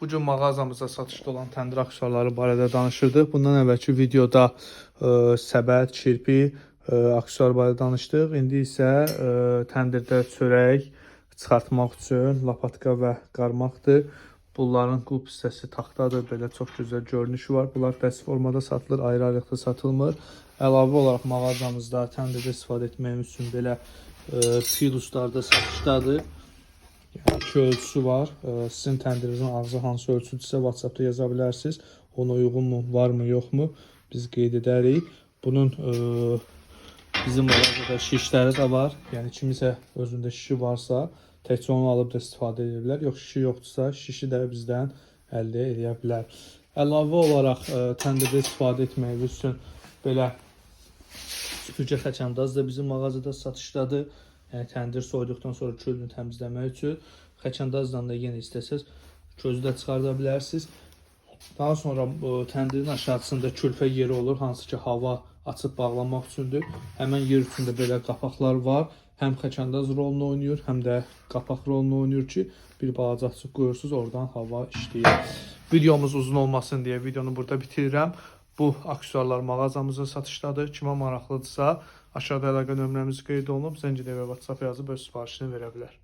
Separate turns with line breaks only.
Bu gün mağazamızda satışda olan təndir aksesuarları barədə danışırdıq. Bundan əvvəlki videoda səbət, kirpi aksesuar barədə danışdıq. İndi isə təndirdə çörək çıxartmaq üçün lapatka və qarmaqdır. Bunların qulp hissəsi taxtadır. Belə çox gözəl görünüşü var. Bunlar dəst formada satılır, ayrı-ayrılıqda satılmır. Əlavə olaraq mağazamızda təndirdə istifadə etmək üçün belə piluslar da satışdadır. Yəni, 2 ölçüsü var. Sizin təndirinizin ağzı hansı ölçüdürsə WhatsAppda yaza bilərsiniz. Ona uyğun mu, var mı, yox mu biz qeyd edərik. Bunun bizim mağazada şişləri də var. Yəni kimisə özündə şişi varsa təkcə onu alıb da istifadə edə bilər. Yox, şişi yoxdursa şişi də bizdən əldə edə bilər. Əlavə olaraq təndirdə istifadə etmək üçün belə süpürgə xəçəndaz da bizim mağazada satışdadır. Yəni təndir soyduqdan sonra közünü təmizləmək üçün xəçəndazla da yenə istəsəz közü də çıxarda bilərsiniz. Daha sonra təndirin aşağısında külfə yeri olur, hansı ki hava açıb bağlamaq üçündür. Həmin yer üçün də belə qapaqlar var. Həm xəçəndaz rolunu oynayır, həm də qapaq rolunu oynayır ki, bir balaca açıq qoyursunuz, oradan hava işləyir. Videomuz uzun olmasın deyə videonu burada bitirirəm. Bu aksesuarlar mağazamızın satışdadır. Kimə maraqlıdırsa aşağıda əlaqə nömrəmiz qeyd olunub. Zəng edə və WhatsApp yazıb öz sifarişini verə bilər.